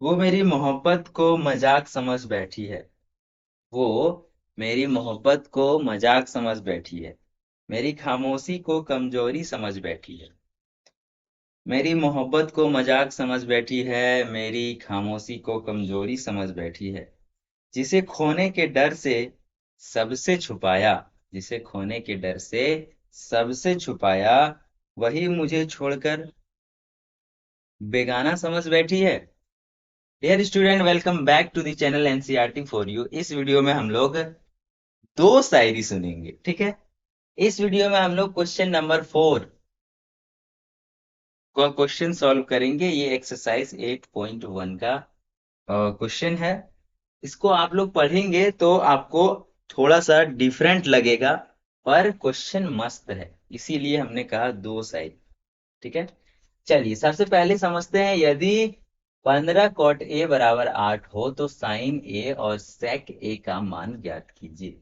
वो मेरी मोहब्बत को मजाक समझ बैठी है। वो मेरी मोहब्बत को मजाक समझ बैठी है। मेरी खामोशी को कमजोरी समझ बैठी है। मेरी मोहब्बत को मजाक समझ बैठी है। मेरी खामोशी को कमजोरी समझ बैठी है। जिसे खोने के डर से सबसे छुपाया, जिसे खोने के डर से सबसे छुपाया, वही मुझे छोड़कर बेगाना समझ बैठी है। Dear student, welcome back to the channel NCERT for you. इस वीडियो में हम लोग दो शायरी सुनेंगे, ठीक है। इस वीडियो में हम लोग क्वेश्चन नंबर 4 का क्वेश्चन सॉल्व करेंगे। ये एक्सरसाइज 8.1 का क्वेश्चन है। इसको आप लोग पढ़ेंगे तो आपको थोड़ा सा डिफरेंट लगेगा, पर क्वेश्चन मस्त है, इसीलिए हमने कहा दो साइड। ठीक है, चलिए सबसे पहले समझते हैं। यदि 15 कॉट ए बराबर 8 हो तो साइन ए और सेक ए का मान ज्ञात कीजिए।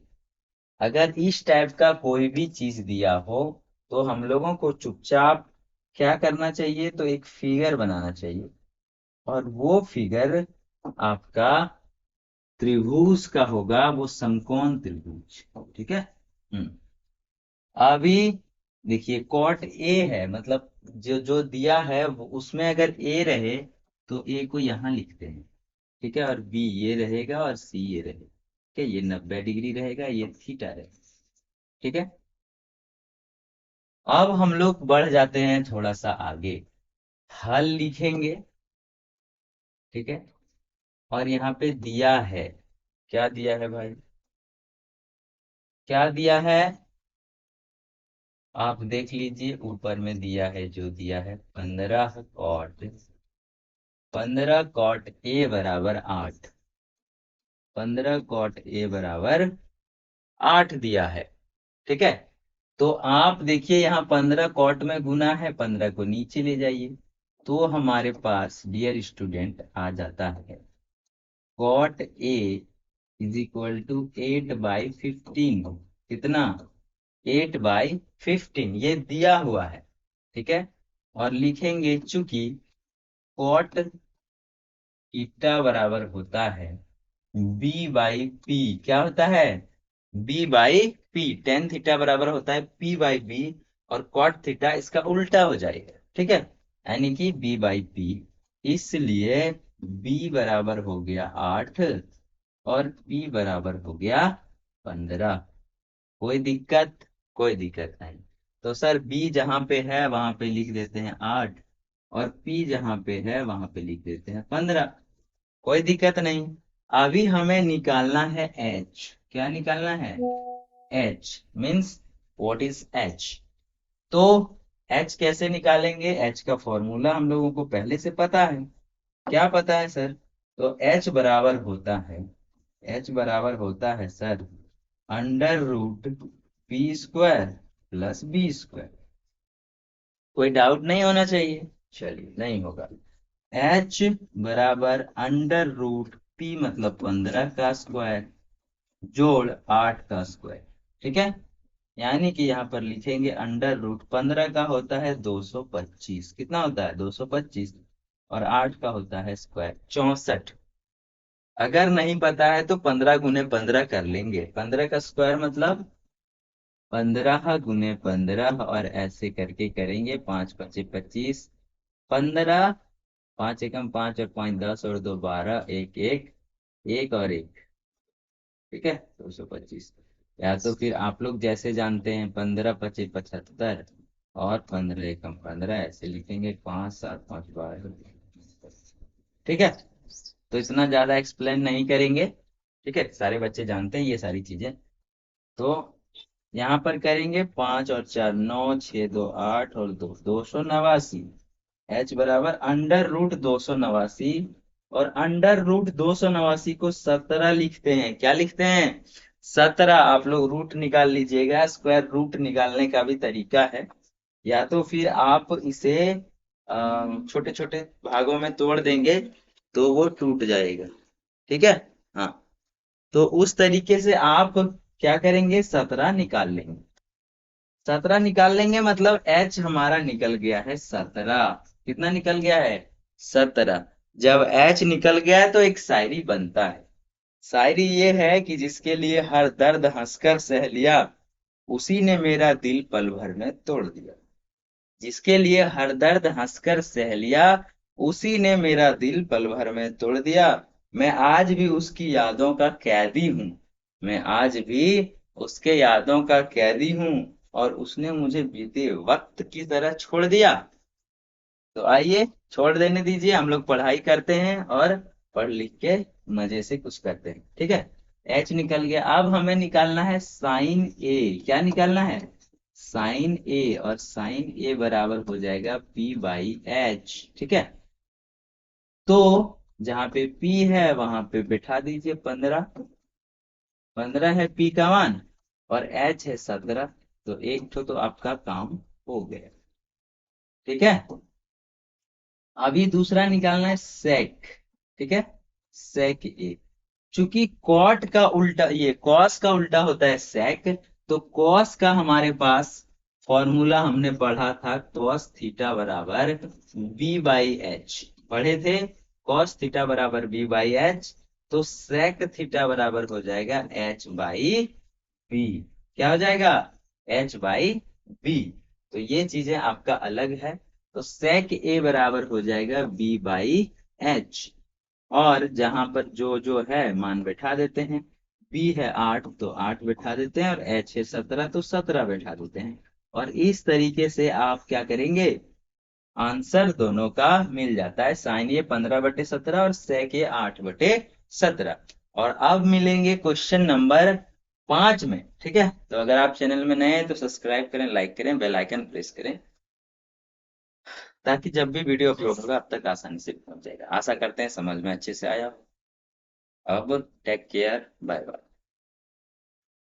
अगर इस टाइप का कोई भी चीज दिया हो तो हम लोगों को चुपचाप क्या करना चाहिए, तो एक फिगर बनाना चाहिए। और वो फिगर आपका त्रिभुज का होगा, वो समकोण त्रिभुज। ठीक है। हम्म अभी देखिए, कॉट ए है, मतलब जो जो दिया है उसमें अगर ए रहे तो ए को यहां लिखते हैं। ठीक है, और बी ये रहेगा और सी ये रहेगा। ठीक है, ये 90 डिग्री रहेगा, ये थीटा रहेगा। ठीक है, अब हम लोग बढ़ जाते हैं थोड़ा सा आगे, हल लिखेंगे। ठीक है, और यहाँ पे दिया है, क्या दिया है भाई, क्या दिया है, आप देख लीजिए ऊपर में दिया है, जो दिया है 15 कॉट, 15 कॉट ए बराबर 8, 15 कॉट ए बराबर 8 दिया है। ठीक है, तो आप देखिए यहाँ 15 कॉट में गुना है, 15 को नीचे ले जाइए, तो हमारे पास डियर स्टूडेंट आ जाता है cot A is equal to 8/15। कितना? 8/15, ये दिया हुआ है। ठीक है, और लिखेंगे चूंकि कॉट थीटा बराबर होता है B/P। क्या होता है? B/P। टेन थीटा बराबर होता है P/B, और कॉट थीटा इसका उल्टा हो जाएगा। ठीक है, यानी कि B/P। इसलिए B बराबर हो गया 8 और P बराबर हो गया 15। कोई दिक्कत? कोई दिक्कत नहीं। तो सर बी जहां पे है वहां पे लिख देते हैं 8, और पी जहां पे है वहां पे लिख देते हैं 15। कोई दिक्कत नहीं। अभी हमें निकालना है एच। क्या निकालना है? H means what is H. तो एच कैसे निकालेंगे? एच का फॉर्मूला हम लोगों को पहले से पता है। क्या पता है सर? तो एच बराबर होता है, एच बराबर होता है सर √p² प्लस b²। कोई डाउट नहीं होना चाहिए। चलिए, नहीं होगा। एच बराबर √p मतलब 15 का स्क्वायर जोड़ 8 का स्क्वायर। ठीक है, यानी कि यहाँ पर लिखेंगे √15 का होता है 225। कितना होता है? 225। और 8 का होता है स्क्वायर 64। अगर नहीं पता है तो 15 × 15 कर लेंगे। 15 का स्क्वायर मतलब 15 × 15, और ऐसे करके करेंगे। 5×5 = 25, 15, 5 × 1 = 5 और 5 × 10 और 2 = 12, एक एक, एक और एक। ठीक है, 225। या तो फिर आप लोग जैसे जानते हैं 15×5 = 75, और 15 × 1 = 15, ऐसे लिखेंगे। 5 7 5 12। ठीक है, तो इतना ज्यादा एक्सप्लेन नहीं करेंगे। ठीक है, सारे बच्चे जानते हैं ये सारी चीजें। तो यहाँ पर करेंगे 5 और 4 9, 6 2 8 और 2 289। एच बराबर √289, और √289 को 17 लिखते हैं। क्या लिखते हैं? 17। आप लोग रूट निकाल लीजिएगा, स्क्वायर रूट निकालने का भी तरीका है। या तो फिर आप इसे छोटे छोटे भागों में तोड़ देंगे तो वो टूट जाएगा। ठीक है। हाँ, तो उस तरीके से आप क्या करेंगे, 17 निकाल लेंगे। 17 निकाल लेंगे मतलब एच हमारा निकल गया है 17। कितना निकल गया है? 17। जब एच निकल गया तो एक शायरी बनता है। शायरी ये है कि जिसके लिए हर दर्द हंसकर सह लिया, उसी ने मेरा दिल पल भर में तोड़ दिया। जिसके लिए हर दर्द हंसकर सह लिया, उसी ने मेरा दिल पल भर में तोड़ दिया। मैं आज भी उसकी यादों का कैदी हूँ। मैं आज भी उसके यादों का कैदी हूँ, और उसने मुझे बीते वक्त की तरह छोड़ दिया। तो आइए, छोड़ देने दीजिए, हम लोग पढ़ाई करते हैं और पढ़ लिख के मजे से कुछ करते हैं, ठीक है। एच निकल गया, अब हमें निकालना है साइन ए। क्या निकालना है? साइन ए, और साइन ए बराबर हो जाएगा पी बाई एच, ठीक है। तो जहां पे पी है वहां पे बैठा दीजिए 15। 15 है पी का मान, और एच है 17। तो एक तो आपका काम हो गया, ठीक है। अभी दूसरा निकालना है सेक, ठीक है। सेक ए, चूंकि कॉट का उल्टा, ये कॉस का उल्टा होता है सेक, तो कॉस का हमारे पास फॉर्मूला हमने पढ़ा था, कॉस थीटा बराबर बी बाई एच। पढ़े थे, कॉस थीटा बराबर बी बाई एच। तो सेक थीटा बराबर हो जाएगा एच बाई बी। क्या हो जाएगा? H by B. तो ये चीजें आपका अलग है। तो सेक ए बराबर हो जाएगा बी बाई एच। और जहां पर जो जो है मान बैठा देते हैं। बी है 8 तो 8 बैठा देते हैं, और एच है 17 तो 17 बैठा देते हैं। और इस तरीके से आप क्या करेंगे, आंसर दोनों का मिल जाता है। साइन ये 15/17 और सेक ये 8/17। और अब मिलेंगे क्वेश्चन नंबर 5 में, ठीक है। तो अगर आप चैनल में नए हैं तो सब्सक्राइब करें, लाइक करें, बेल आइकन प्रेस करें, ताकि जब भी वीडियो अपलोड होगा आप तक आसानी से पहुंच जाएगा। आशा करते हैं समझ में अच्छे से आया हो। अब टेक केयर, बाय बाय।